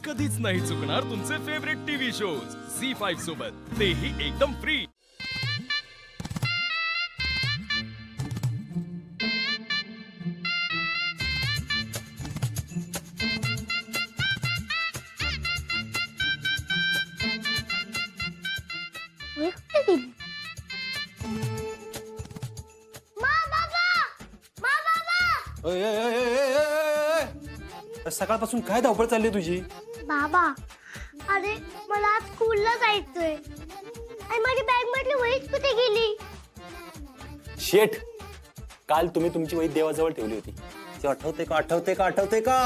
कधीच नाही चुकणार तुमचे फेवरेट टीव्ही शोज झी5 सोबत, तेही एकदम फ्री. सकाळपासून काय धावपळ चालली तुझी? बाबा, अरे मला आज स्कूलला जायचंय आणि माझी बॅग मधली वहीच कुठे गेली? शेट, काल तुम्ही तुमची वही देवाजवळ ठेवली होती, ते आठवते का? आठवते का?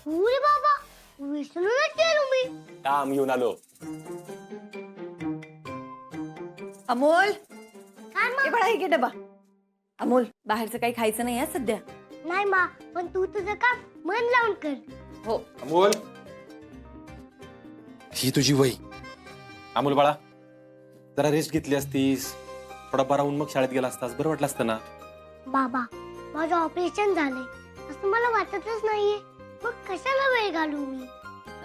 अरे बाबा, विसरूनच गेलो मी. काम घेऊन आलो. अमोल, काय हे बघा, हे घे डबा. अमोल, बाहेरचं काही खायचं नाही आहे सध्या. नाही मा, पण तू तुझं काम मन लावून कर. हो. अमोल, ही तुझी वही. अमोल बाळा, जरा रेस्ट घेतली असतीस, थोडा बरा होऊन मग शाळेत गेला असतास, बरं वाटलं असतं ना. बाबा, माझं ऑपरेशन झालंय असं मला वाटतच नाहीये, मग कशाला वेळ घालू मी?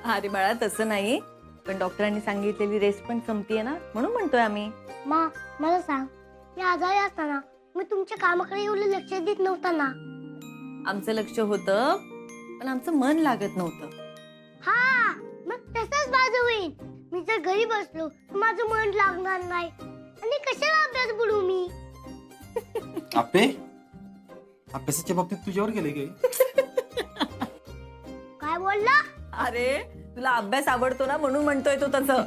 अरे बाळा, तसं नाही, पण डॉक्टरांनी सांगितलेली रेस्ट पण संपतीये ना, म्हणून म्हणतोय आम्ही. मा, मला सांग, मी आजारी असताना मी तुमच्या कामाकडे एवढं लक्ष देत नव्हता ना? आमचं लक्ष होतं, पण आमचं मन लागत नव्हतं. हा, मग तसंच माझं होईल. मी जर घरी बसलो तर माझं मन लागणार नाही आणि कशाला अभ्यास बुडू मी? आपे, अभ्यासाच्या बाबतीत तुझ्यावर गेले गे. काय बोलला? अरे, तुला अभ्यास आवडतो ना, म्हणून म्हणतोय तो तसं.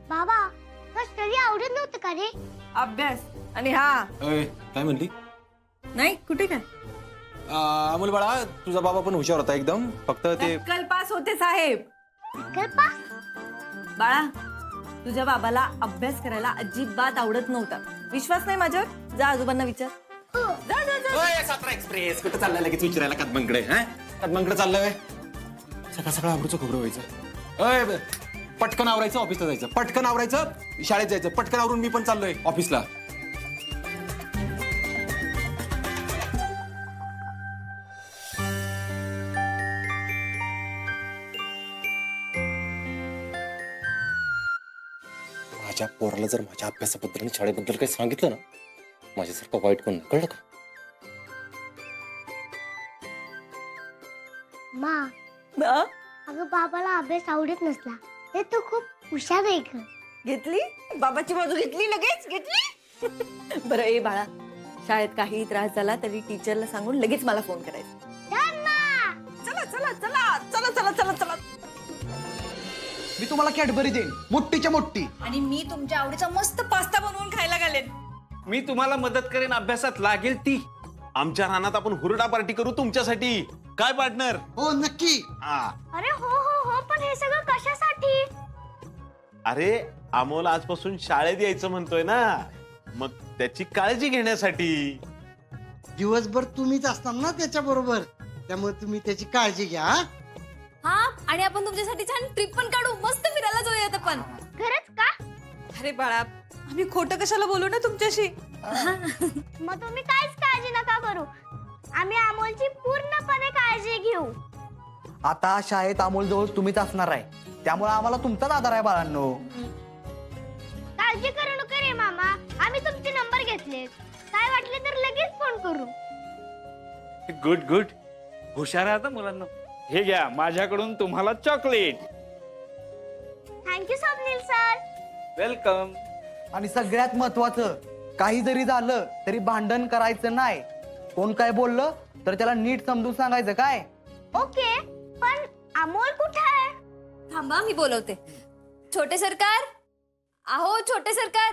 बाबा, का स्टडी आवडत नव्हतं का रे? अभ्यास आणि हा काय म्हणली? नाही, कुठे काय? अमोल बाळा, तुझा बाबा पण हुशार होता एकदम, फक्त ते कल पास होते साहेब. गप्पा? बाळा, तुझ्या बाबाला अभ्यास करायला अजिबात आवडत नव्हता. विश्वास नाही माझ्यावर? जा आजोबांना विचार. हो. जा जा जा. सातारा एक्सप्रेस कुठे चाललाय लगेच विचारायला? कदमांकडे. कदमांकडे चाललाय? सकाळ सकाळ आवडचं खोबरं व्हायचं. पटकन आवरायचं, ऑफिसला जायचं, पटकन आवरायचं, शाळेत जायचं, पटकन आवरून मी पण चाललोय ऑफिसला. माझ्या पोराला जर माझ्या अभ्यासाबद्दल आणि शाळेबद्दल काही सांगितलं ना, माझ्यासारखं वाईट कोण, कळलं का? मा, अगं बाबाला अभ्यास आवडत नसला ते तू खूप हुशार आहे ग. घेतली बाबाची बाजू, घेतली लगेच घेतली. बरं, ए बाळा, शाळेत काही त्रास झाला तरी टीचरला सांगून लगेच मला फोन करायचा. चला चला चला चला चला चला चला. मी तुम्हाला कॅडबरी देईन, मोठीच्या मोठी. आणि मी तुमच्या आवडीचा मस्त पास्ता बनवून खायला घालेन. मी तुम्हाला मदत करेन, अभ्यासात लागेल ती. आमच्या रानात आपण हुरडा पार्टी करू तुमच्यासाठी. काय पार्टनर? हो नक्की. अरे हो हो हो, पण हे सगळं कशासाठी? अरे, अमोल आजपासून शाळेत यायचं म्हणतोय ना, मग त्याची काळजी घेण्यासाठी. दिवसभर तुम्हीच असणार ना त्याच्या बरोबर, त्यामुळे तुम्ही त्याची काळजी घ्या. हा, आणि आपण तुमच्यासाठी छान ट्रिप पण काढू, मस्त फिरायला जाऊयात आपण. खरंच का? अरे बाळा, आम्ही खोटं कशाला बोलू ना तुमच्याशी. मग तुम्ही काहीच काळजी नका करू, आम्ही अमोलची पूर्णपणे काळजी घेऊ. आता शाळेत अमोल जवळ तुम्हीच असणार आहे, त्यामुळे आम्हाला तुमचाच आधार आहे बाळांनो. काळजी करू नका रे मामा, आम्ही तुमचे नंबर घेतलेत, काय वाटले तर लगेच फोन करू. गुड गुड, हुशार आहे आता मुलांना. हे घ्या, माझ्याकडून तुम्हाला chocolate. Thank you Swapnil sir. Welcome. आणि सगळ्यात महत्वाचं, काही जरी झालं तरी भांडण करायचं नाही. कोण काय बोललं तर त्याला नीट समजून सांगायचं, काय? ओके, पण अमोल कुठे आहे? थांबा, मी बोलवते. छोटे सरकार, आहो छोटे सरकार.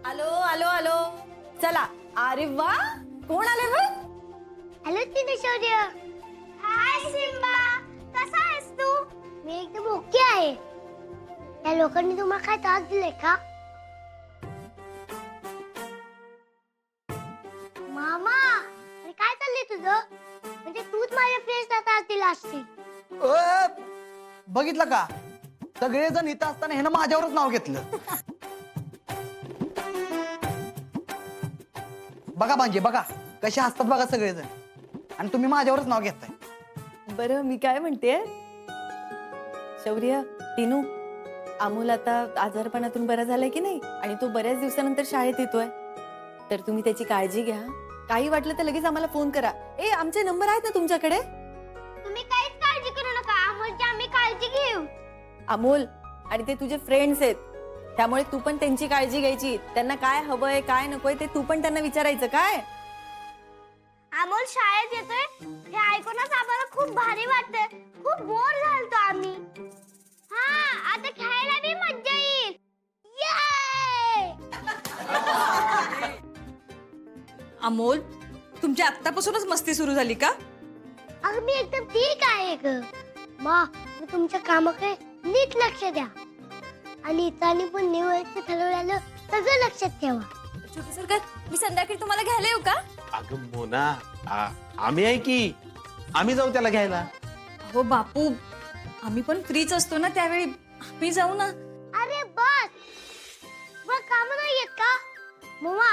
आलो आलो आलो. चला. अरे वा, कोण आले बघ. हॅलो तिनेश्वर्य. हाय सिम्बा, कसा आहेस तू? मी एकदम ओके आहे. या लोकांनी तुम्हाला काय त्रास दिलाय का? मामा, अरे काय चाललंय तुझं? म्हणजे तूच माझ्या फ्रेंड्सला त्रास दिला असशील. बघितलं का, सगळेजण इथं असताना ह्यानं माझ्यावरच नाव घेतलं. बघा भांजे, बघा कसे हसतात बघा सगळेजण, आणि तुम्ही माझ्यावरच नाव घेताय. बरं, मी काय म्हणते, शौर्य, टिनू, अमोल आता आजारपणातून बरा झालाय की नाही आणि तो बऱ्याच दिवसानंतर शाळेत येतोय, तर तुम्ही त्याची काळजी घ्या. काही वाटलं तर लगेच आम्हाला फोन करा. आमचे नंबर आहेत ना तुमच्याकडे? तुम्ही काहीच काळजी करू नका, अमोलची आम्ही काळजी घेऊ. अमोल आणि ते तुझे फ्रेंड्स आहेत, त्यामुळे तू पण त्यांची काळजी घ्यायची. त्यांना काय हवंय काय नकोय ते तू पण त्यांना विचारायचं. काय अमोल शाळेत येतोय हे ऐकूनच आम्हाला खूप भारी वाटतंय. खूप बोर झालतो आम्ही. हा, आता खेळायला बी मज्जा येईल. ये! अमोल, तुमची आत्तापासूनच मस्ती सुरू झाली का? अगं मी एकदम ठीक आहे ग. मा, मी तुमच्या कामाकडे नीट लक्ष द्या आणि इतरांनी पण निवडचं ठरवलेलं सगळं लक्षात ठेवा. छोटे सरकार, मी संध्याकाळी तुम्हाला घ्यायला येऊ का? अगं मोना, आम्ही आहे की, आम्ही जाऊ त्याला घ्यायला. हो बापू, आम्ही पण फ्रीच असतो ना त्यावेळी, आम्ही जाऊ ना. अरे बस, मग काम नाही येत का? मम्मा,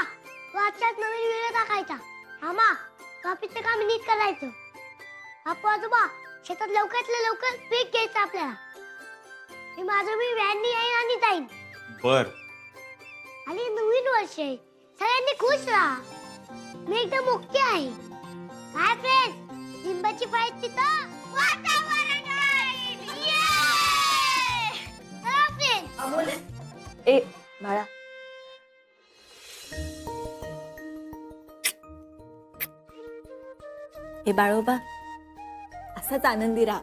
वाच्यात नवीन व्हिडिओ टाकायचा. मामा, कॉपीचं काम नीट करायचं. आपू आजोबा, शेतात लवकरातल्या लवकर पीक घ्यायचं आपल्याला. मी व्हॅननी येईन आणि जाईन. बर. आणि नवीन वर्ष आहे, सगळ्यांनी खुश राहा. मी एकदम ओके आहे. बाय फ्रेंड्स, लिंबाची पाईप तिथं वातावरण आहे. चला फ्रेंड्स. बाळा, बाळोबा, असाच आनंदी राहा.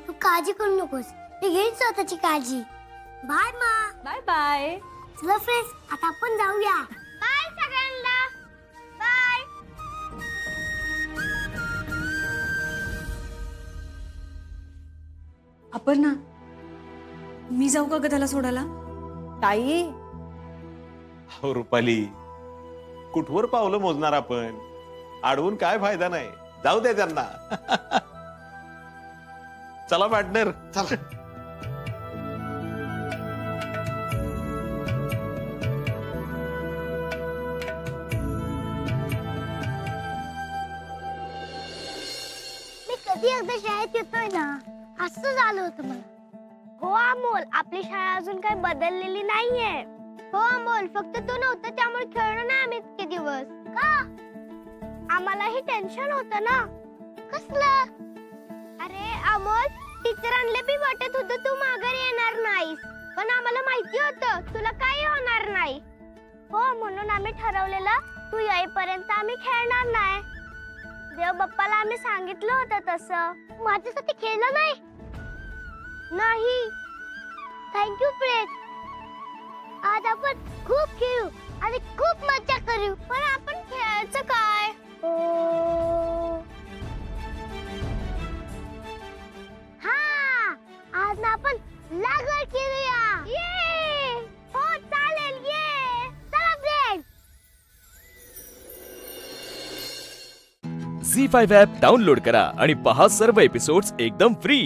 तू काळजी करू नकोस, मी घेईन स्वतःची काळजी. बाय मा. Bye bye. चला फ्रेंड्स, आता आपण जाऊया. बाय सगळ्यांना. बाय. अपर्णा, मी जाऊ का ग त्याला सोडायला? ताई, हो रुपाली, कुठवर पावलं मोजणार आपण? अडवून काय फायदा नाही. जाऊ दे त्यांना. चला पार्टनर, चला. मी कधी एकदा शाळेत येतोय ना, असं झालं होतं मला. हो अमोल, आपली शाळा अजून काही बदललेली नाहीये. हो अमोल, फक्त तू नव्हतं त्यामुळे खेळलो नाही आम्ही इतके दिवस. का? आम्हालाही टेन्शन होतं ना. कसलं? अरे अमोल, टीचरांना बी वाटत होतं तू माघारी येणार नाहीस, पण आम्हाला माहिती होतं तुला काही होणार नाही. हो, म्हणून आम्ही ठरवलेलं तू येईपर्यंत आम्ही खेळणार नाही. देव बाप्पाला आम्ही सांगितलं होतं तसं. माझ्यासाठी खेळलं नाही. Thank you friend. आज आपण खूप खेळू आणि खूप मजा करू, पण आपण खेळायचं काय? हा, आज ना आपण लागवड खेळूया. ये! हो चालेल, ये. चला फ्रेंड. झी5 ॲप डाउनलोड करा आणि पहा सर्व एपिसोड्स एकदम फ्री.